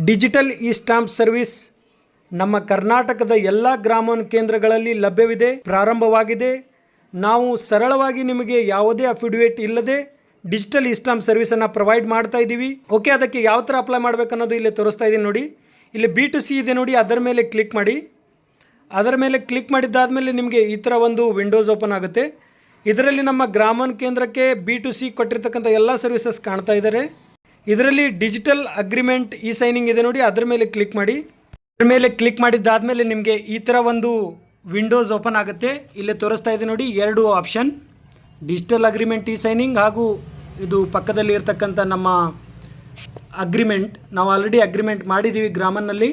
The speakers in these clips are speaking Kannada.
ಡಿಜಿಟಲ್ ಇ ಸ್ಟಾಂಪ್ ಸರ್ವಿಸ್ ನಮ್ಮ ಕರ್ನಾಟಕದ ಎಲ್ಲ ಗ್ರಾಮೋನ್ ಕೇಂದ್ರಗಳಲ್ಲಿ ಲಭ್ಯವಿದೆ, ಪ್ರಾರಂಭವಾಗಿದೆ. ನಾವು ಸರಳವಾಗಿ ನಿಮಗೆ ಯಾವುದೇ ಅಫಿಡವಿಟ್ ಇಲ್ಲದೆ ಡಿಜಿಟಲ್ ಇ ಸ್ಟಾಂಪ್ ಸರ್ವಿಸನ್ನು ಪ್ರೊವೈಡ್ ಮಾಡ್ತಾ ಇದ್ದೀವಿ. ಓಕೆ, ಅದಕ್ಕೆ ಯಾವ ಥರ ಅಪ್ಲೈ ಮಾಡಬೇಕು ಅನ್ನೋದು ಇಲ್ಲಿ ತೋರಿಸ್ತಾ ಇದ್ದೀನಿ ನೋಡಿ. ಇಲ್ಲಿ B2C ಇದೆ ನೋಡಿ, ಅದರ ಮೇಲೆ ಕ್ಲಿಕ್ ಮಾಡಿ. ಅದರ ಮೇಲೆ ಕ್ಲಿಕ್ ಮಾಡಿದ್ದಾದಮೇಲೆ ನಿಮಗೆ ಈ ಥರ ಒಂದು ವಿಂಡೋಸ್ ಓಪನ್ ಆಗುತ್ತೆ. ಇದರಲ್ಲಿ ನಮ್ಮ ಗ್ರಾಮೋನ್ ಕೇಂದ್ರಕ್ಕೆ B2C ಕೊಟ್ಟಿರ್ತಕ್ಕಂಥ ಎಲ್ಲ ಸರ್ವಿಸಸ್ ಕಾಣ್ತಾ ಇದ್ದಾರೆ. ಇದರಲ್ಲಿ ಡಿಜಿಟಲ್ ಅಗ್ರಿಮೆಂಟ್ ಇ ಸೈನಿಂಗ್ ಇದೆ ನೋಡಿ, ಅದರ ಮೇಲೆ ಕ್ಲಿಕ್ ಮಾಡಿ. ಅದರ ಮೇಲೆ ಕ್ಲಿಕ್ ಮಾಡಿದ್ದಾದಮೇಲೆ ನಿಮಗೆ ಈ ಥರ ಒಂದು ವಿಂಡೋಸ್ ಓಪನ್ ಆಗುತ್ತೆ. ಇಲ್ಲಿ ತೋರಿಸ್ತಾ ಇದೆ ನೋಡಿ, ಎರಡು option, digital agreement E signing ಹಾಗೂ ಇದು ಪಕ್ಕದಲ್ಲಿ ಇರ್ತಕ್ಕಂಥ ನಮ್ಮ ಅಗ್ರಿಮೆಂಟ್. ನಾವು ಆಲ್ರೆಡಿ ಅಗ್ರಿಮೆಂಟ್ ಮಾಡಿದ್ದೀವಿ ಗ್ರಾಮನ್ನಲ್ಲಿ.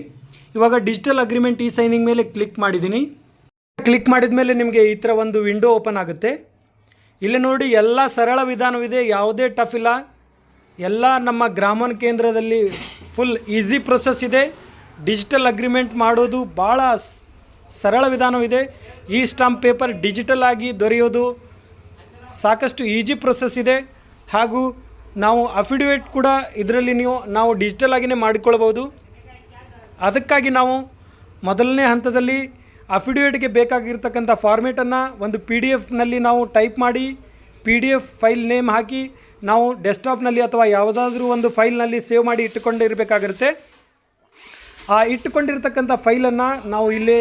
ಇವಾಗ ಡಿಜಿಟಲ್ ಅಗ್ರಿಮೆಂಟ್ ಇ ಸೈನಿಂಗ್ ಮೇಲೆ ಕ್ಲಿಕ್ ಮಾಡಿದ್ದೀನಿ. ಕ್ಲಿಕ್ ಮಾಡಿದ ಮೇಲೆ ನಿಮಗೆ ಈ ಥರ ಒಂದು ವಿಂಡೋ ಓಪನ್ ಆಗುತ್ತೆ. ಇಲ್ಲಿ ನೋಡಿ, ಎಲ್ಲ ಸರಳ ವಿಧಾನವಿದೆ, ಯಾವುದೇ ಟಫ್ ಇಲ್ಲ. ಎಲ್ಲ ನಮ್ಮ ಗ್ರಾಮೋನ್ ಕೇಂದ್ರದಲ್ಲಿ ಫುಲ್ ಈಸಿ ಪ್ರೊಸೆಸ್ ಇದೆ. ಡಿಜಿಟಲ್ ಅಗ್ರಿಮೆಂಟ್ ಮಾಡೋದು ಭಾಳ ಸರಳ ವಿಧಾನವಿದೆ. ಈ ಸ್ಟಾಂಪ್ ಪೇಪರ್ ಡಿಜಿಟಲ್ ಆಗಿ ದೊರೆಯೋದು ಸಾಕಷ್ಟು ಈಜಿ ಪ್ರೊಸೆಸ್ ಇದೆ. ಹಾಗೂ ನಾವು ಅಫಿಡವಿಟ್ ಕೂಡ ಇದರಲ್ಲಿ ನಾವು ಡಿಜಿಟಲ್ ಆಗಿಯೇ ಮಾಡಿಕೊಳ್ಬೋದು. ಅದಕ್ಕಾಗಿ ನಾವು ಮೊದಲನೇ ಹಂತದಲ್ಲಿ ಅಫಿಡವಿಟ್ಗೆ ಬೇಕಾಗಿರ್ತಕ್ಕಂಥ ಫಾರ್ಮೇಟನ್ನು ಒಂದು PDF ನಾವು ಟೈಪ್ ಮಾಡಿ, PDF ಫೈಲ್ ನೇಮ್ ಹಾಕಿ ನಾವು ಡೆಸ್ಕ್ಟಾಪ್ನಲ್ಲಿ ಅಥವಾ ಯಾವುದಾದ್ರೂ ಒಂದು ಫೈಲ್ನಲ್ಲಿ ಸೇವ್ ಮಾಡಿ ಇಟ್ಟುಕೊಂಡಿರಬೇಕಾಗಿರುತ್ತೆ. ಆ ಇಟ್ಟುಕೊಂಡಿರ್ತಕ್ಕಂಥ ಫೈಲನ್ನು ನಾವು ಇಲ್ಲೇ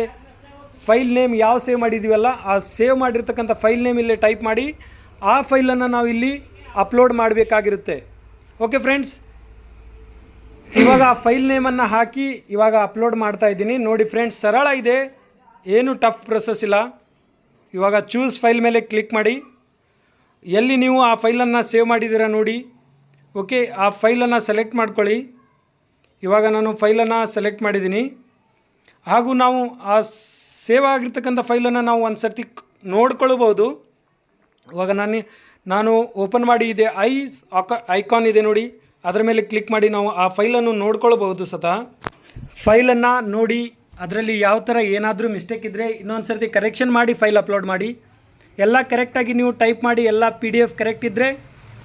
ಫೈಲ್ ನೇಮ್ ಯಾವ ಸೇವ್ ಮಾಡಿದ್ದೀವಲ್ಲ ಆ ಸೇವ್ ಮಾಡಿರ್ತಕ್ಕಂಥ ಫೈಲ್ ನೇಮ್ ಇಲ್ಲೇ ಟೈಪ್ ಮಾಡಿ ಆ ಫೈಲನ್ನು ನಾವು ಇಲ್ಲಿ ಅಪ್ಲೋಡ್ ಮಾಡಬೇಕಾಗಿರುತ್ತೆ. ಓಕೆ ಫ್ರೆಂಡ್ಸ್, ಇವಾಗ ಆ ಫೈಲ್ ನೇಮನ್ನು ಹಾಕಿ ಇವಾಗ ಅಪ್ಲೋಡ್ ಮಾಡ್ತಾ ಇದ್ದೀನಿ. ನೋಡಿ ಫ್ರೆಂಡ್ಸ್, ಸರಳ ಇದೆ, ಏನು ಟಫ್ ಪ್ರೊಸೆಸ್ ಇಲ್ಲ. ಇವಾಗ ಚೂಸ್ ಫೈಲ್ ಮೇಲೆ ಕ್ಲಿಕ್ ಮಾಡಿ. ಎಲ್ಲಿ ನೀವು ಆ ಫೈಲನ್ನು ಸೇವ್ ಮಾಡಿದ್ದೀರಾ ನೋಡಿ. ಓಕೆ, ಆ ಫೈಲನ್ನು ಸೆಲೆಕ್ಟ್ ಮಾಡ್ಕೊಳ್ಳಿ. ಇವಾಗ ನಾನು ಫೈಲನ್ನು ಸೆಲೆಕ್ಟ್ ಮಾಡಿದ್ದೀನಿ. ಹಾಗೂ ನಾವು ಆ ಸೇವ್ ಆಗಿರ್ತಕ್ಕಂಥ ಫೈಲನ್ನು ನಾವು ಒಂದು ಸರ್ತಿ ನೋಡ್ಕೊಳ್ಬೋದು. ಇವಾಗ ನಾನು ಓಪನ್ ಮಾಡಿ ಇದೆ ಐಕಾನ್ ಇದೆ ನೋಡಿ, ಅದರ ಮೇಲೆ ಕ್ಲಿಕ್ ಮಾಡಿ ನಾವು ಆ ಫೈಲನ್ನು ನೋಡ್ಕೊಳ್ಬೋದು. ಫೈಲನ್ನು ನೋಡಿ ಅದರಲ್ಲಿ ಯಾವ ಥರ ಏನಾದರೂ ಮಿಸ್ಟೇಕ್ ಇದ್ದರೆ ಇನ್ನೊಂದು ಸರ್ತಿ ಕರೆಕ್ಷನ್ ಮಾಡಿ ಫೈಲ್ ಅಪ್ಲೋಡ್ ಮಾಡಿ. ಎಲ್ಲ ಕರೆಕ್ಟಾಗಿ ನೀವು ಟೈಪ್ ಮಾಡಿ ಎಲ್ಲ PDF ಕರೆಕ್ಟ್ ಇದ್ದರೆ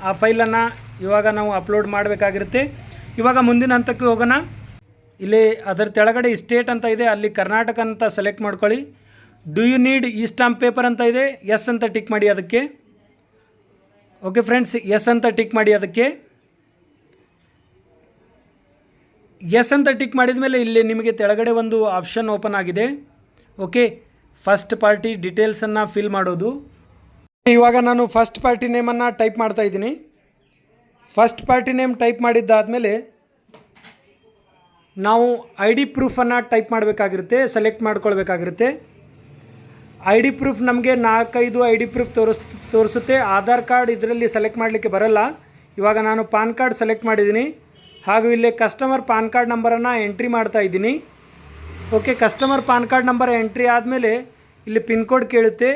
ಆ ಫೈಲನ್ನು ಇವಾಗ ನಾವು ಅಪ್ಲೋಡ್ ಮಾಡಬೇಕಾಗಿರುತ್ತೆ. ಇವಾಗ ಮುಂದಿನ ಹಂತಕ್ಕೆ ಹೋಗೋಣ. ಇಲ್ಲಿ ಅದರ ಕೆಳಗಡೆ ಸ್ಟೇಟ್ ಅಂತ ಇದೆ, ಅಲ್ಲಿ ಕರ್ನಾಟಕ ಅಂತ ಸೆಲೆಕ್ಟ್ ಮಾಡ್ಕೊಳ್ಳಿ. Do you need e stamp paper ಅಂತ ಇದೆ, ಎಸ್ ಅಂತ ಟಿಕ್ ಮಾಡಿ ಅದಕ್ಕೆ. ಓಕೆ ಫ್ರೆಂಡ್ಸ್, ಎಸ್ ಅಂತ ಟಿಕ್ ಮಾಡಿ ಅದಕ್ಕೆ. ಎಸ್ ಅಂತ ಟಿಕ್ ಮಾಡಿದ ಮೇಲೆ ಇಲ್ಲಿ ನಿಮಗೆ ಕೆಳಗಡೆ ಒಂದು ಆಪ್ಷನ್ ಓಪನ್ ಆಗಿದೆ. ಓಕೆ, ಫಸ್ಟ್ ಪಾರ್ಟಿ ಡೀಟೇಲ್ಸನ್ನು ಫಿಲ್ ಮಾಡೋದು. ಇವಾಗ ನಾನು ಫಸ್ಟ್ ಪಾರ್ಟಿ ನೇಮನ್ನು ಟೈಪ್ ಮಾಡ್ತಾ ಇದ್ದೀನಿ. ಫಸ್ಟ್ ಪಾರ್ಟಿ ನೇಮ್ ಟೈಪ್ ಮಾಡಿದ್ದಾದಮೇಲೆ ನಾವು ID ಪ್ರೂಫನ್ನು ಟೈಪ್ ಮಾಡಬೇಕಾಗಿರುತ್ತೆ, ಸೆಲೆಕ್ಟ್ ಮಾಡ್ಕೊಳ್ಬೇಕಾಗಿರುತ್ತೆ. ID ಪ್ರೂಫ್ ನಮಗೆ 4-5 ID ಪ್ರೂಫ್ ತೋರಿಸುತ್ತೆ. ಆಧಾರ್ ಕಾರ್ಡ್ ಇದರಲ್ಲಿ ಸೆಲೆಕ್ಟ್ ಮಾಡಲಿಕ್ಕೆ ಬರಲ್ಲ. ಇವಾಗ ನಾನು ಪಾನ್ ಕಾರ್ಡ್ ಸೆಲೆಕ್ಟ್ ಮಾಡಿದ್ದೀನಿ. ಹಾಗೂ ಇಲ್ಲಿ ಕಸ್ಟಮರ್ ಪಾನ್ ಕಾರ್ಡ್ ನಂಬರನ್ನು ಎಂಟ್ರಿ ಮಾಡ್ತಾ ಇದ್ದೀನಿ. Okay, customer PAN card number entry ಆದಮೇಲೆ ಇಲ್ಲಿ ಪಿನ್ ಕೋಡ್ ಕೇಳುತ್ತೆ.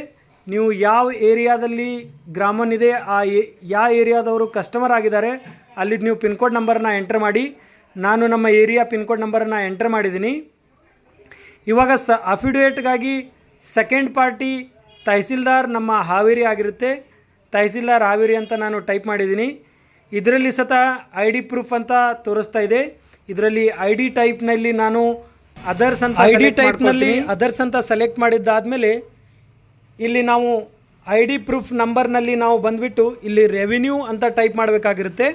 ನೀವು ಯಾವ ಏರಿಯಾದಲ್ಲಿ ಗ್ರಾಮೋನ್ ಇದೆ, ಯಾವ ಏರಿಯಾದವರು ಕಸ್ಟಮರ್ ಆಗಿದ್ದಾರೆ ಅಲ್ಲಿ ನೀವು ಪಿನ್ ಕೋಡ್ ನಂಬರನ್ನು ಎಂಟ್ರ್ ಮಾಡಿ. ನಾನು ನಮ್ಮ ಏರಿಯಾ ಪಿನ್ ಕೋಡ್ ನಂಬರನ್ನು ಎಂಟ್ರ್ ಮಾಡಿದ್ದೀನಿ. ಇವಾಗ ಅಫಿಡವಿಟ್ಗಾಗಿ ಸೆಕೆಂಡ್ ಪಾರ್ಟಿ ತಹಸೀಲ್ದಾರ್ ನಮ್ಮ ಹಾವೇರಿ ಆಗಿರುತ್ತೆ. ತಹಸೀಲ್ದಾರ್ ಹಾವೇರಿ ಅಂತ ನಾನು ಟೈಪ್ ಮಾಡಿದ್ದೀನಿ. ಇದರಲ್ಲಿ ID ಪ್ರೂಫ್ ಅಂತ ತೋರಿಸ್ತಾ ಇದೆ. ಇದರಲ್ಲಿ ID ಟೈಪ್ನಲ್ಲಿ ನಾನು ಅದರ್ಸ್ ಅಂತ ID ಟೈಪ್ನಲ್ಲಿ ಅದರ್ಸ್ ಅಂತ ಸೆಲೆಕ್ಟ್ ಮಾಡಿದ್ದಾದಮೇಲೆ ಇಲ್ಲಿ ನಾವು ID ಪ್ರೂಫ್ ನಂಬರ್ನಲ್ಲಿ ನಾವು ಬಂದುಬಿಟ್ಟು ಇಲ್ಲಿ ರೆವಿನ್ಯೂ ಅಂತ ಟೈಪ್ ಮಾಡಬೇಕಾಗಿರುತ್ತೆ.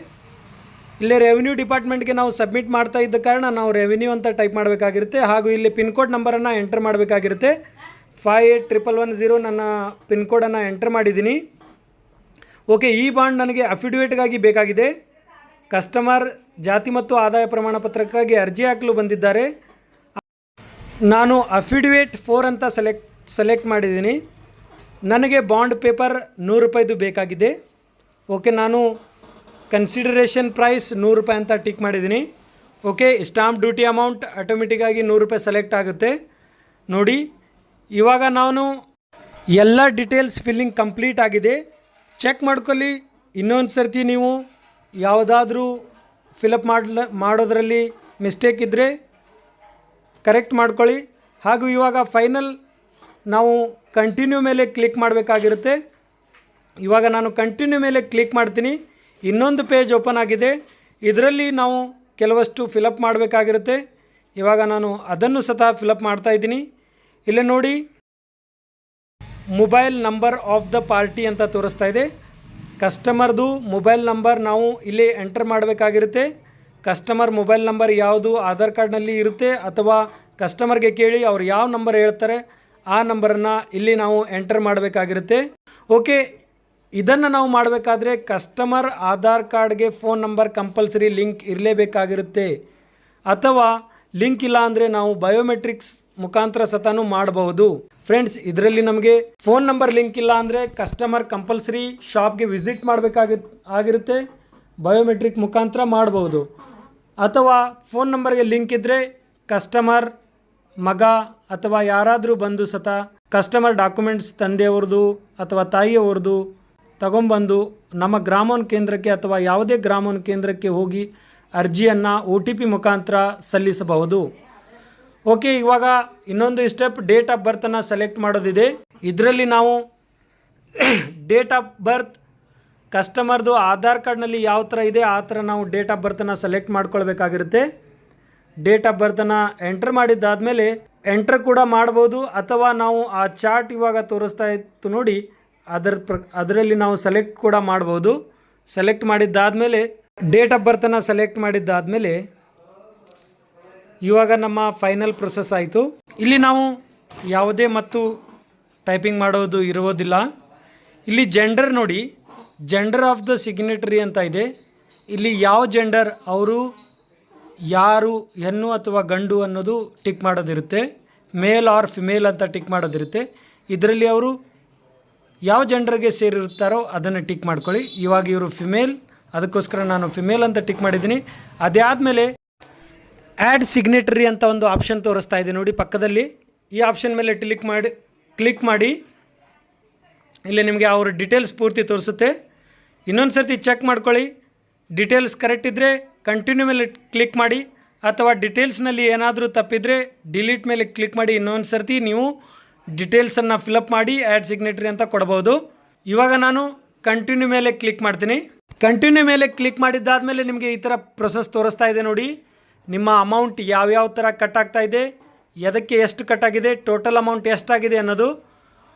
ಇಲ್ಲಿ ರೆವಿನ್ಯೂ ಡಿಪಾರ್ಟ್ಮೆಂಟ್ಗೆ ನಾವು ಸಬ್ಮಿಟ್ ಮಾಡ್ತಾ ಇದ್ದ ಕಾರಣ ನಾವು ರೆವಿನ್ಯೂ ಅಂತ ಟೈಪ್ ಮಾಡಬೇಕಾಗಿರುತ್ತೆ. ಹಾಗೂ ಇಲ್ಲಿ ಪಿನ್ ಕೋಡ್ ನಂಬರನ್ನು ಎಂಟರ್ ಮಾಡಬೇಕಾಗಿರುತ್ತೆ. 581110 ನನ್ನ ಪಿನ್ ಕೋಡನ್ನು ಎಂಟರ್ ಮಾಡಿದ್ದೀನಿ. ಓಕೆ, ಈ ಬಾಂಡ್ ನನಗೆ ಅಫಿಡವಿಟ್ಗಾಗಿ ಬೇಕಾಗಿದೆ. ಕಸ್ಟಮರ್ ಜಾತಿ ಮತ್ತು ಆದಾಯ ಪ್ರಮಾಣ ಪತ್ರಕ್ಕಾಗಿ ಅರ್ಜಿ ಹಾಕಲು ಬಂದಿದ್ದಾರೆ. ನಾನು ಅಫಿಡವಿಟ್ 4 ಅಂತ ಸೆಲೆಕ್ಟ್ ಮಾಡಿದ್ದೀನಿ. ನನಗೆ ಬಾಂಡ್ ಪೇಪರ್ 100 ರೂಪಾಯಿದು ಬೇಕಾಗಿದೆ. ಓಕೆ, ನಾನು ಕನ್ಸಿಡರೇಷನ್ ಪ್ರೈಸ್ 100 ರೂಪಾಯಿ ಅಂತ ಟಿಕ್ ಮಾಡಿದ್ದೀನಿ. ಓಕೆ, ಸ್ಟಾಂಪ್ ಡ್ಯೂಟಿ ಅಮೌಂಟ್ ಆಟೋಮೆಟಿಕ್ಕಾಗಿ 100 ರೂಪಾಯಿ ಸೆಲೆಕ್ಟ್ ಆಗುತ್ತೆ ನೋಡಿ. ಇವಾಗ ನಾನು ಎಲ್ಲ ಡೀಟೇಲ್ಸ್ ಫಿಲ್ಲಿಂಗ್ ಕಂಪ್ಲೀಟ್ ಆಗಿದೆ. ಚೆಕ್ ಮಾಡ್ಕೊಳ್ಳಿ. ಇನ್ನೊಂದು ಸರ್ತಿ ನೀವು ಯಾವುದಾದ್ರೂ ಫಿಲಪ್ ಮಾಡೋದ್ರಲ್ಲಿ ಮಿಸ್ಟೇಕ್ ಇದ್ದರೆ ಕರೆಕ್ಟ್ ಮಾಡ್ಕೊಳ್ಳಿ. ಹಾಗೂ ಇವಾಗ ಫೈನಲ್ ನಾವು ಕಂಟಿನ್ಯೂ ಮೇಲೆ ಕ್ಲಿಕ್ ಮಾಡಬೇಕಾಗಿರುತ್ತೆ. ಇವಾಗ ನಾನು ಕಂಟಿನ್ಯೂ ಮೇಲೆ ಕ್ಲಿಕ್ ಮಾಡ್ತೀನಿ. ಇನ್ನೊಂದು ಪೇಜ್ ಓಪನ್ ಆಗಿದೆ. ಇದರಲ್ಲಿ ನಾವು ಕೆಲವಷ್ಟು ಫಿಲಪ್ ಮಾಡಬೇಕಾಗಿರುತ್ತೆ. ಇವಾಗ ನಾನು ಅದನ್ನು ಸಹ ಫಿಲಪ್ ಮಾಡ್ತಾ ಇದ್ದೀನಿ. ಇಲ್ಲೇ ನೋಡಿ mobile number of the party ಅಂತ ತೋರಿಸ್ತಾ ಇದೆ. ಕಸ್ಟಮರ್ದು ಮೊಬೈಲ್ ನಂಬರ್ ನಾವು ಇಲ್ಲಿ ಎಂಟರ್ ಮಾಡಬೇಕಾಗಿರುತ್ತೆ. ಕಸ್ಟಮರ್ ಮೊಬೈಲ್ ನಂಬರ್ ಯಾವುದು ಆಧಾರ್ ಕಾರ್ಡ್ನಲ್ಲಿ ಇರುತ್ತೆ ಅಥವಾ ಕಸ್ಟಮರ್ಗೆ ಕೇಳಿ ಅವ್ರು ಯಾವ ನಂಬರ್ ಹೇಳ್ತಾರೆ ಆ ನಂಬರನ್ನು ಇಲ್ಲಿ ನಾವು ಎಂಟರ್ ಮಾಡಬೇಕಾಗಿರುತ್ತೆ. ಓಕೆ, ಇದನ್ನು ನಾವು ಮಾಡಬೇಕಾದ್ರೆ ಕಸ್ಟಮರ್ ಆಧಾರ್ ಕಾರ್ಡ್ಗೆ ಫೋನ್ ನಂಬರ್ ಕಂಪಲ್ಸರಿ ಲಿಂಕ್ ಇರಲೇಬೇಕಾಗಿರುತ್ತೆ. ಅಥವಾ ಲಿಂಕ್ ಇಲ್ಲ ಅಂದರೆ ನಾವು ಬಯೋಮೆಟ್ರಿಕ್ಸ್ ಮುಖಾಂತರ ಸತಾನು ಮಾಡಬಹುದು. ಫ್ರೆಂಡ್ಸ್, ಇದರಲ್ಲಿ ನಮಗೆ ಫೋನ್ ನಂಬರ್ ಲಿಂಕ್ ಇಲ್ಲ ಅಂದರೆ ಕಸ್ಟಮರ್ ಕಂಪಲ್ಸರಿ ಶಾಪ್ಗೆ ವಿಸಿಟ್ ಮಾಡಬೇಕಾಗಿರುತ್ತೆ. ಬಯೋಮೆಟ್ರಿಕ್ ಮುಖಾಂತರ ಮಾಡಬಹುದು. ಅಥವಾ ಫೋನ್ ನಂಬರ್ಗೆ ಲಿಂಕ್ ಇದ್ದರೆ ಕಸ್ಟಮರ್ ಮಗ ಅಥವಾ ಯಾರಾದರೂ ಬಂದು ಸತ ಕಸ್ಟಮರ್ ಡಾಕ್ಯುಮೆಂಟ್ಸ್ ತಂದೆಯವ್ರದ್ದು ಅಥವಾ ತಾಯಿಯವ್ರದ್ದು ತಗೊಂಬಂದು ನಮ್ಮ ಗ್ರಾಮೋನ್ ಕೇಂದ್ರಕ್ಕೆ ಅಥವಾ ಯಾವುದೇ ಗ್ರಾಮೋನ್ ಕೇಂದ್ರಕ್ಕೆ ಹೋಗಿ ಅರ್ಜಿಯನ್ನು OTP ಮುಖಾಂತರ ಸಲ್ಲಿಸಬಹುದು. ಓಕೆ, ಇವಾಗ ಇನ್ನೊಂದು ಸ್ಟೆಪ್ ಡೇಟ್ ಆಫ್ ಬರ್ತನ್ನು ಸೆಲೆಕ್ಟ್ ಮಾಡೋದಿದೆ. ಇದರಲ್ಲಿ ನಾವು ಡೇಟ್ ಆಫ್ ಬರ್ತ್ ಕಸ್ಟಮರ್ದು ಆಧಾರ್ ಕಾರ್ಡ್ನಲ್ಲಿ ಯಾವ ಥರ ಇದೆ ಆ ಥರ ನಾವು ಡೇಟ್ ಆಫ್ ಬರ್ತನ್ನು ಸೆಲೆಕ್ಟ್ ಮಾಡ್ಕೊಳ್ಬೇಕಾಗಿರುತ್ತೆ. ಡೇಟ್ ಆಫ್ ಬರ್ತನ್ನು ಎಂಟರ್ ಮಾಡಿದ್ದಾದಮೇಲೆ ಎಂಟರ್ ಕೂಡ ಮಾಡ್ಬೋದು. ಅಥವಾ ನಾವು ಆ ಚಾರ್ಟ್ ಇವಾಗ ತೋರಿಸ್ತಾ ಇತ್ತು ನೋಡಿ, ಅದರಲ್ಲಿ ನಾವು ಸೆಲೆಕ್ಟ್ ಕೂಡ ಮಾಡ್ಬೋದು. ಸೆಲೆಕ್ಟ್ ಮಾಡಿದ್ದಾದಮೇಲೆ ಡೇಟ್ ಆಫ್ ಬರ್ತನ್ನು ಸೆಲೆಕ್ಟ್ ಮಾಡಿದ್ದಾದಮೇಲೆ ಇವಾಗ ನಮ್ಮ ಫೈನಲ್ ಪ್ರೊಸೆಸ್ ಆಯಿತು. ಇಲ್ಲಿ ನಾವು ಯಾವುದೇ ಮತ್ತು ಟೈಪಿಂಗ್ ಮಾಡೋದು ಇರುವುದಿಲ್ಲ. ಇಲ್ಲಿ ಜೆಂಡರ್ ನೋಡಿ, ಜೆಂಡರ್ ಆಫ್ ದ ಸಿಗ್ನೇಟರಿ ಅಂತ ಇದೆ. ಇಲ್ಲಿ ಯಾವ ಜೆಂಡರ್ ಅವರು ಯಾರು ಹೆಣ್ಣು ಅಥವಾ ಗಂಡು ಅನ್ನೋದು ಟಿಕ್ ಮಾಡೋದಿರುತ್ತೆ. ಮೇಲ್ ಆರ್ ಫಿಮೇಲ್ ಅಂತ ಟಿಕ್ ಮಾಡೋದಿರುತ್ತೆ. ಇದರಲ್ಲಿ ಅವರು ಯಾವ ಜೆಂಡರ್ಗೆ ಸೇರಿರುತ್ತಾರೋ ಅದನ್ನು ಟಿಕ್ ಮಾಡ್ಕೊಳ್ಳಿ. ಇವಾಗ ಇವರು ಫಿಮೇಲ್, ಅದಕ್ಕೋಸ್ಕರ ನಾನು ಫಿಮೇಲ್ ಅಂತ ಟಿಕ್ ಮಾಡಿದ್ದೀನಿ. ಅದೇ ಆದಮೇಲೆ ಆ್ಯಡ್ ಸಿಗ್ನೇಟರಿ ಅಂತ ಒಂದು ಆಪ್ಷನ್ ತೋರಿಸ್ತಾ ಇದೆ ನೋಡಿ ಪಕ್ಕದಲ್ಲಿ. ಈ ಆಪ್ಷನ್ ಮೇಲೆ ಕ್ಲಿಕ್ ಮಾಡಿ ಇಲ್ಲಿ ನಿಮಗೆ ಅವ್ರ ಡೀಟೇಲ್ಸ್ ಪೂರ್ತಿ ತೋರಿಸುತ್ತೆ. ಇನ್ನೊಂದು ಸರ್ತಿ ಚೆಕ್ ಮಾಡ್ಕೊಳ್ಳಿ. ಡೀಟೇಲ್ಸ್ ಕರೆಕ್ಟ್ ಇದ್ದರೆ ಕಂಟಿನ್ಯೂ ಮೇಲೆ ಕ್ಲಿಕ್ ಮಾಡಿ, ಅಥವಾ ಡೀಟೇಲ್ಸ್ನಲ್ಲಿ ಏನಾದರೂ ತಪ್ಪಿದರೆ ಡಿಲೀಟ್ ಮೇಲೆ ಕ್ಲಿಕ್ ಮಾಡಿ ಇನ್ನೊಂದು ಸರ್ತಿ ನೀವು ಡೀಟೇಲ್ಸನ್ನು ಫಿಲಪ್ ಮಾಡಿ ಆ್ಯಡ್ ಸಿಗ್ನೇಟರಿ ಅಂತ ಕೊಡ್ಬೋದು. ಇವಾಗ ನಾನು ಕಂಟಿನ್ಯೂ ಮೇಲೆ ಕ್ಲಿಕ್ ಮಾಡ್ತೀನಿ. ಕಂಟಿನ್ಯೂ ಮೇಲೆ ಕ್ಲಿಕ್ ಮಾಡಿದ್ದಾದಮೇಲೆ ನಿಮಗೆ ಈ ಥರ ಪ್ರೊಸೆಸ್ ತೋರಿಸ್ತಾ ಇದೆ ನೋಡಿ. ನಿಮ್ಮ ಅಮೌಂಟ್ ಯಾವ್ಯಾವ ಥರ ಕಟ್ ಆಗ್ತಾ ಇದೆ, ಎದಕ್ಕೆ ಎಷ್ಟು ಕಟ್ ಆಗಿದೆ, ಟೋಟಲ್ ಅಮೌಂಟ್ ಎಷ್ಟಾಗಿದೆ ಅನ್ನೋದು.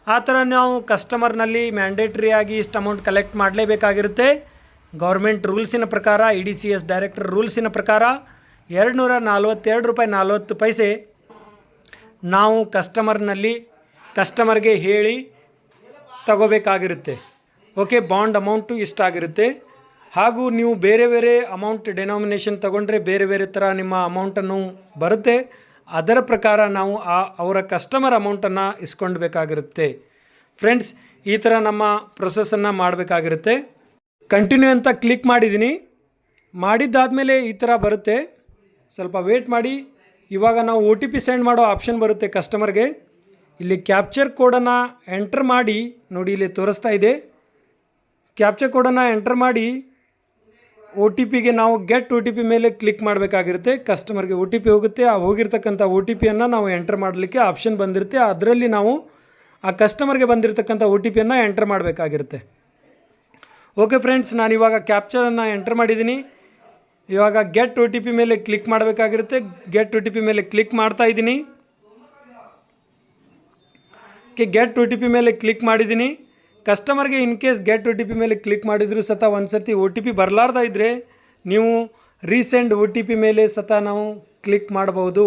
ಆ ಥರ ನಾವು ಕಸ್ಟಮರ್ನಲ್ಲಿ ಮ್ಯಾಂಡೇಟ್ರಿಯಾಗಿ ಇಷ್ಟು ಅಮೌಂಟ್ ಕಲೆಕ್ಟ್ ಮಾಡಲೇಬೇಕಾಗಿರುತ್ತೆ. ಗೌರ್ಮೆಂಟ್ ರೂಲ್ಸಿನ ಪ್ರಕಾರ, EDCS ಡೈರೆಕ್ಟರ್ ರೂಲ್ಸಿನ ಪ್ರಕಾರ 242 ರೂಪಾಯಿ 40 ಪೈಸೆ ನಾವು ಕಸ್ಟಮರ್ಗೆ ಹೇಳಿ ತಗೋಬೇಕಾಗಿರುತ್ತೆ. ಓಕೆ, ಬಾಂಡ್ ಅಮೌಂಟು ಇಷ್ಟಾಗಿರುತ್ತೆ. ಹಾಗೂ ನೀವು ಬೇರೆ ಬೇರೆ ಅಮೌಂಟ್ ಡೆನಾಮಿನೇಷನ್ ತೊಗೊಂಡ್ರೆ ಬೇರೆ ಬೇರೆ ಥರ ನಿಮ್ಮ ಅಮೌಂಟನ್ನು ಬರುತ್ತೆ. ಅದರ ಪ್ರಕಾರ ನಾವು ಅವರ ಕಸ್ಟಮರ್ ಅಮೌಂಟನ್ನು ಇಸ್ಕೊಳ್ಬೇಕಾಗಿರುತ್ತೆ. ಫ್ರೆಂಡ್ಸ್, ಈ ಥರ ನಮ್ಮ ಪ್ರೊಸೆಸನ್ನು ಮಾಡಬೇಕಾಗಿರುತ್ತೆ. ಕಂಟಿನ್ಯೂ ಅಂತ ಕ್ಲಿಕ್ ಮಾಡಿದ್ದೀನಿ. ಮಾಡಿದ್ದಾದಮೇಲೆ ಈ ಥರ ಬರುತ್ತೆ. ಸ್ವಲ್ಪ ವೇಟ್ ಮಾಡಿ. ಇವಾಗ ನಾವು OTP ಸೆಂಡ್ ಮಾಡೋ ಆಪ್ಷನ್ ಬರುತ್ತೆ ಕಸ್ಟಮರ್ಗೆ. ಇಲ್ಲಿ ಕ್ಯಾಪ್ಚರ್ ಕೋಡನ್ನು ಎಂಟರ್ ಮಾಡಿ ನೋಡಿ, ಇಲ್ಲಿ ತೋರಿಸ್ತಾ ಇದೆ. ಕ್ಯಾಪ್ಚರ್ ಕೋಡನ್ನು ಎಂಟರ್ ಮಾಡಿ OTPಗೆ ನಾವು ಗೆಟ್ OTP ಮೇಲೆ ಕ್ಲಿಕ್ ಮಾಡಬೇಕಾಗಿರುತ್ತೆ. ಕಸ್ಟಮರ್ಗೆ OTP ಹೋಗುತ್ತೆ. ಆ ಹೋಗಿರ್ತಕ್ಕಂಥ OTPಯನ್ನು ನಾವು ಎಂಟರ್ ಮಾಡಲಿಕ್ಕೆ ಆಪ್ಷನ್ ಬಂದಿರುತ್ತೆ. ಅದರಲ್ಲಿ ನಾವು ಆ ಕಸ್ಟಮರ್ಗೆ ಬಂದಿರತಕ್ಕಂಥ OTPಯನ್ನು ಎಂಟರ್ ಮಾಡಬೇಕಾಗಿರುತ್ತೆ. ಓಕೆ ಫ್ರೆಂಡ್ಸ್, ನಾನು ಇವಾಗ ಕ್ಯಾಪ್ಚರನ್ನು ಎಂಟರ್ ಮಾಡಿದ್ದೀನಿ. ಇವಾಗ ಗೆಟ್ OTP ಮೇಲೆ ಕ್ಲಿಕ್ ಮಾಡಬೇಕಾಗಿರುತ್ತೆ. ಗೆಟ್ OTP ಮೇಲೆ ಕ್ಲಿಕ್ ಮಾಡ್ತಾ ಇದ್ದೀನಿ. ಗೆಟ್ OTP ಮೇಲೆ ಕ್ಲಿಕ್ ಮಾಡಿದ್ದೀನಿ. ಕಸ್ಟಮರ್ಗೆ ಇನ್ ಕೇಸ್ ಗೆಟ್ OTP ಮೇಲೆ ಕ್ಲಿಕ್ ಮಾಡಿದರೂ ಸತ ಒಂದು ಸರ್ತಿ OTP ಬರಲಾರ್ದ ಇದ್ದರೆ ನೀವು ರೀಸೆಂಡ್ OTP ಮೇಲೆ ಸತ ನಾವು ಕ್ಲಿಕ್ ಮಾಡಬಹುದು.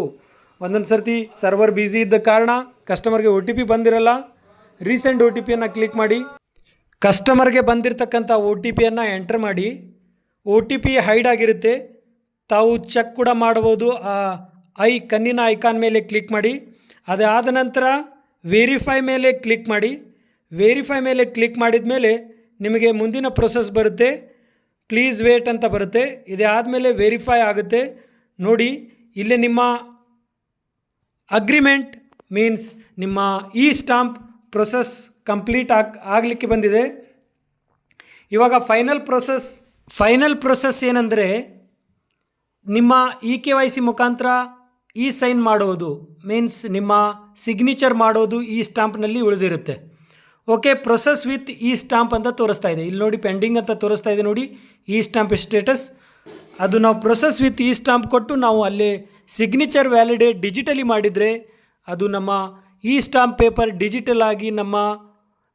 ಒಂದೊಂದು ಸರ್ತಿ ಸರ್ವರ್ ಬ್ಯುಸಿ ಇದ್ದ ಕಾರಣ ಕಸ್ಟಮರ್ಗೆ OTP ಬಂದಿರಲ್ಲ. ರೀಸೆಂಡ್ OTPಯನ್ನು ಕ್ಲಿಕ್ ಮಾಡಿ ಕಸ್ಟಮರ್ಗೆ ಬಂದಿರತಕ್ಕಂಥ OTPಯನ್ನು ಎಂಟರ್ ಮಾಡಿ. OTP ಹೈಡ್ ಆಗಿರುತ್ತೆ, ತಾವು ಚೆಕ್ ಕೂಡ ಮಾಡ್ಬೋದು. ಕಣ್ಣಿನ ಐಕಾನ್ ಮೇಲೆ ಕ್ಲಿಕ್ ಮಾಡಿ. ಅದಾದ ನಂತರ ವೆರಿಫೈ ಮೇಲೆ ಕ್ಲಿಕ್ ಮಾಡಿ. ವೆರಿಫೈ ಮೇಲೆ ಕ್ಲಿಕ್ ಮಾಡಿದ ಮೇಲೆ ನಿಮಗೆ ಮುಂದಿನ ಪ್ರೊಸೆಸ್ ಬರುತ್ತೆ. ಪ್ಲೀಸ್ ವೇಟ್ ಅಂತ ಬರುತ್ತೆ. ಇದೇ ಆದಮೇಲೆ ವೆರಿಫೈ ಆಗುತ್ತೆ ನೋಡಿ. ಇಲ್ಲಿ ನಿಮ್ಮ ಅಗ್ರಿಮೆಂಟ್ ಮೀನ್ಸ್ ನಿಮ್ಮ ಈ ಸ್ಟಾಂಪ್ ಪ್ರೊಸೆಸ್ ಕಂಪ್ಲೀಟ್ ಆಗಲಿಕ್ಕೆ ಬಂದಿದೆ. ಇವಾಗ ಫೈನಲ್ ಪ್ರೊಸೆಸ್ ಏನಂದರೆ ನಿಮ್ಮ KYC ಮುಖಾಂತರ ಸೈನ್ ಮಾಡೋದು ಮೀನ್ಸ್ ನಿಮ್ಮ ಸಿಗ್ನೇಚರ್ ಮಾಡೋದು ಈ ಸ್ಟಾಂಪ್ನಲ್ಲಿ ಉಳಿದಿರುತ್ತೆ. ಓಕೆ, ಪ್ರೊಸೆಸ್ ವಿತ್ ಸ್ಟಾಂಪ್ ಅಂತ ತೋರಿಸ್ತಾ ಇದೆ. ಇಲ್ಲಿ ನೋಡಿ ಪೆಂಡಿಂಗ್ ಅಂತ ತೋರಿಸ್ತಾ ಇದೆ ನೋಡಿ. ಸ್ಟಾಂಪ್ ಸ್ಟೇಟಸ್ ಅದು ನಾವು ಪ್ರೊಸೆಸ್ ವಿತ್ ಈ ಸ್ಟಾಂಪ್ ಕೊಟ್ಟು ನಾವು ಅಲ್ಲೇ ಸಿಗ್ನೇಚರ್ ವ್ಯಾಲಿಡೇಟ್ ಡಿಜಿಟಲಿ ಮಾಡಿದರೆ ಅದು ನಮ್ಮ ಈ ಸ್ಟಾಂಪ್ ಪೇಪರ್ ಡಿಜಿಟಲ್ ಆಗಿ ನಮ್ಮ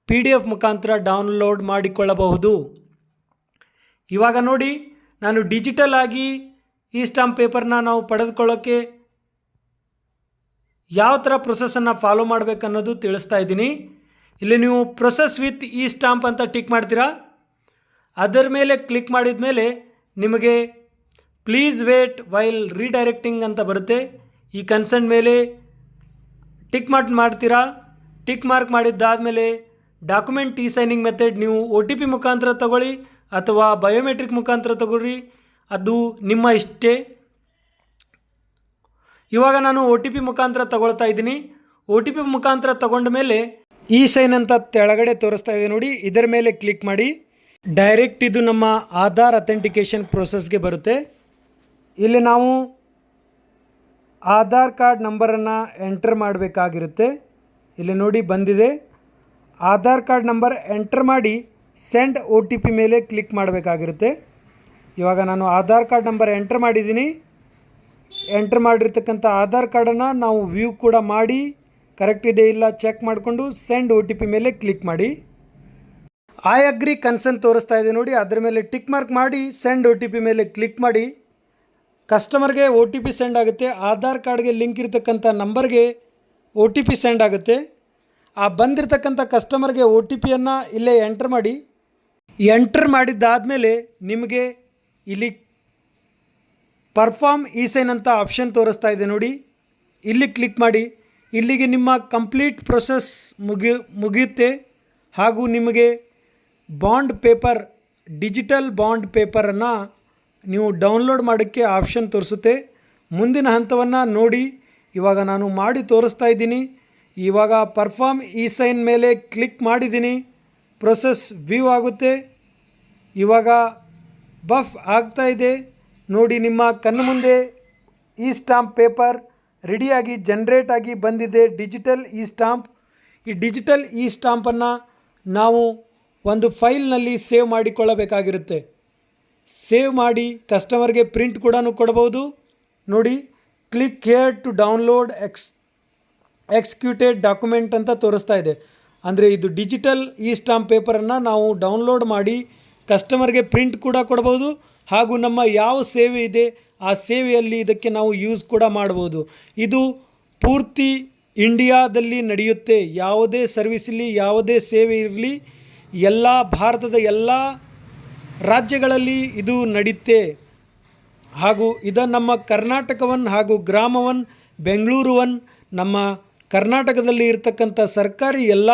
PDF ಮುಖಾಂತರ ಡೌನ್ಲೋಡ್ ಮಾಡಿಕೊಳ್ಳಬಹುದು. ಇವಾಗ ನೋಡಿ, ನಾನು ಡಿಜಿಟಲ್ ಆಗಿ ಈ ಸ್ಟಾಂಪ್ ಪೇಪರ್ನ ನಾವು ಪಡೆದುಕೊಳ್ಳೋಕ್ಕೆ ಯಾವ ಥರ ಪ್ರೊಸೆಸನ್ನು ಫಾಲೋ ಮಾಡಬೇಕನ್ನೋದು ತಿಳಿಸ್ತಾ ಇದ್ದೀನಿ. ಇಲ್ಲಿ ನೀವು ಪ್ರೊಸೆಸ್ ವಿತ್ ಈ ಸ್ಟಾಂಪ್ ಅಂತ ಟಿಕ್ ಮಾಡ್ತೀರಾ. ಅದರ ಮೇಲೆ ಕ್ಲಿಕ್ ಮಾಡಿದ ಮೇಲೆ ನಿಮಗೆ ಪ್ಲೀಸ್ ವೇಟ್ ವೈಲ್ ರೀಡೈರೆಕ್ಟಿಂಗ್ ಅಂತ ಬರುತ್ತೆ. ಈ ಕನ್ಸರ್ನ್ ಮೇಲೆ ಟಿಕ್ ಮಾಡ್ತೀರಾ. ಟಿಕ್ ಮಾರ್ಕ್ ಮಾಡಿದ್ದಾದಮೇಲೆ ಡಾಕ್ಯುಮೆಂಟ್ ಇ ಸೈನಿಂಗ್ ಮೆಥಡ್ ನೀವು OTP ಮುಖಾಂತರ ತಗೊಳ್ಳಿ ಅಥವಾ ಬಯೋಮೆಟ್ರಿಕ್ ಮುಖಾಂತರ ತಗೊಳ್ಳಿ, ಅದು ನಿಮ್ಮ ಇಷ್ಟೇ. ಇವಾಗ ನಾನು OTP ಮುಖಾಂತರ ತಗೊಳ್ತಾ ಇದ್ದೀನಿ. OTP ಮುಖಾಂತರ ತಗೊಂಡ ಮೇಲೆ ಇ ಸೈನ್ ಅಂತ ಕೆಳಗಡೆ ತೋರಿಸ್ತಾ ಇದೆ ನೋಡಿ, ಇದರ ಮೇಲೆ ಕ್ಲಿಕ್ ಮಾಡಿ. ಡೈರೆಕ್ಟ್ ಇದು ನಮ್ಮ ಆಧಾರ್ ಅಥೆಂಟಿಕೇಷನ್ ಪ್ರೋಸೆಸ್ಗೆ ಬರುತ್ತೆ. ಇಲ್ಲಿ ನಾವು ಆಧಾರ್ ಕಾರ್ಡ್ ನಂಬರನ್ನು ಎಂಟರ್ ಮಾಡಬೇಕಾಗಿರುತ್ತೆ. ಇಲ್ಲಿ ನೋಡಿ ಬಂದಿದೆ. ಆಧಾರ್ ಕಾರ್ಡ್ ನಂಬರ್ ಎಂಟರ್ ಮಾಡಿ ಸೆಂಡ್ OTP ಮೇಲೆ ಕ್ಲಿಕ್ ಮಾಡಬೇಕಾಗಿರುತ್ತೆ. ಇವಾಗ ನಾನು ಆಧಾರ್ ಕಾರ್ಡ್ ನಂಬರ್ ಎಂಟರ್ ಮಾಡಿದ್ದೀನಿ. ಎಂಟರ್ ಮಾಡಿರ್ತಕ್ಕಂಥ ಆಧಾರ್ ಕಾರ್ಡನ್ನು ನಾವು ವ್ಯೂ ಕೂಡ ಮಾಡಿ ಕರೆಕ್ಟ್ ಇದೆ ಇಲ್ಲ ಚೆಕ್ ಮಾಡಿಕೊಂಡು ಸೆಂಡ್ OTP ಮೇಲೆ ಕ್ಲಿಕ್ ಮಾಡಿ. ಐ ಅಗ್ರಿ ಕನ್ಸರ್ನ್ ತೋರಿಸ್ತಾ ಇದೆ ನೋಡಿ, ಅದರ ಮೇಲೆ ಟಿಕ್ ಮಾರ್ಕ್ ಮಾಡಿ ಸೆಂಡ್ OTP ಮೇಲೆ ಕ್ಲಿಕ್ ಮಾಡಿ. ಕಸ್ಟಮರ್ಗೆ OTP ಸೆಂಡ್ ಆಗುತ್ತೆ. ಆಧಾರ್ ಕಾರ್ಡ್ಗೆ ಲಿಂಕ್ ಇರತಕ್ಕಂಥ ನಂಬರ್ಗೆ OTP ಸೆಂಡ್ ಆಗುತ್ತೆ. ಆ ಬಂದಿರತಕ್ಕಂಥ ಕಸ್ಟಮರ್ಗೆ OTPಯನ್ನು ಇಲ್ಲೇ ಎಂಟರ್ ಮಾಡಿ. ಎಂಟರ್ ಮಾಡಿದ್ದಾದಮೇಲೆ ನಿಮಗೆ ಇಲ್ಲಿ ಪರ್ಫಾರ್ಮ್ ಇ ಸೈನ್ ಅಂತ ಆಪ್ಷನ್ ತೋರಿಸ್ತಾ ಇದೆ ನೋಡಿ, ಇಲ್ಲಿ ಕ್ಲಿಕ್ ಮಾಡಿ. ಇಲ್ಲಿಗೆ ನಿಮ್ಮ ಕಂಪ್ಲೀಟ್ ಪ್ರೊಸೆಸ್ ಮುಗಿಯುತ್ತೆ. ಹಾಗೂ ನಿಮಗೆ ಬಾಂಡ್ ಪೇಪರ್, ಡಿಜಿಟಲ್ ಬಾಂಡ್ ಪೇಪರನ್ನು ನೀವು ಡೌನ್ಲೋಡ್ ಮಾಡೋಕ್ಕೆ ಆಪ್ಷನ್ ತೋರಿಸುತ್ತೆ. ಮುಂದಿನ ಹಂತವನ್ನು ನೋಡಿ ಇವಾಗ ನಾನು ಮಾಡಿ ತೋರಿಸ್ತಾ ಇದ್ದೀನಿ. ಇವಾಗ ಪರ್ಫಾರ್ಮ್ ಇ ಸೈನ್ ಮೇಲೆ ಕ್ಲಿಕ್ ಮಾಡಿದ್ದೀನಿ. ಪ್ರೊಸೆಸ್ ವ್ಯೂ ಆಗುತ್ತೆ. ಇವಾಗ ಬಫ್ ಆಗ್ತಾ ಇದೆ ನೋಡಿ, ನಿಮ್ಮ ಕಣ್ಣು ಮುಂದೆ ಈ ಸ್ಟಾಂಪ್ ಪೇಪರ್ ರೆಡಿಯಾಗಿ ಜನ್ರೇಟ್ ಆಗಿ ಬಂದಿದೆ. ಡಿಜಿಟಲ್ ಈ ಸ್ಟಾಂಪ್. ಈ ಡಿಜಿಟಲ್ ಈ ಸ್ಟಾಂಪನ್ನು ನಾವು ಒಂದು ಫೈಲ್ನಲ್ಲಿ ಸೇವ್ ಮಾಡಿಕೊಳ್ಳಬೇಕಾಗಿರುತ್ತೆ. ಸೇವ್ ಮಾಡಿ ಕಸ್ಟಮರ್ಗೆ ಪ್ರಿಂಟ್ ಕೂಡ ಕೊಡಬಹುದು ನೋಡಿ. Click here to download executed document ಅಂತ ತೋರಿಸ್ತಾ ಇದೆ. ಅಂದರೆ ಇದು ಡಿಜಿಟಲ್ ಈ ಸ್ಟಾಂಪ್ ಪೇಪರನ್ನು ನಾವು ಡೌನ್ಲೋಡ್ ಮಾಡಿ ಕಸ್ಟಮರ್ಗೆ ಪ್ರಿಂಟ್ ಕೂಡ ಕೊಡ್ಬೋದು. ಹಾಗೂ ನಮ್ಮ ಯಾವ ಸೇವೆ ಇದೆ ಆ ಸೇವೆಯಲ್ಲಿ ಇದಕ್ಕೆ ನಾವು ಯೂಸ್ ಕೂಡ ಮಾಡ್ಬೋದು. ಇದು ಪೂರ್ತಿ ಇಂಡಿಯಾದಲ್ಲಿ ನಡೆಯುತ್ತೆ. ಯಾವುದೇ ಸರ್ವಿಸಲ್ಲಿ ಯಾವುದೇ ಸೇವೆ ಇರಲಿ, ಎಲ್ಲ ಭಾರತದ ಎಲ್ಲ ರಾಜ್ಯಗಳಲ್ಲಿ ಇದು ನಡೆಯುತ್ತೆ. ಹಾಗೂ ಇದು ನಮ್ಮ ಕರ್ನಾಟಕ ಹಾಗೂ ಗ್ರಾಮ 1 ಬೆಂಗಳೂರು 1 ನಮ್ಮ ಕರ್ನಾಟಕದಲ್ಲಿ ಇರತಕ್ಕಂಥ ಸರ್ಕಾರಿ ಎಲ್ಲ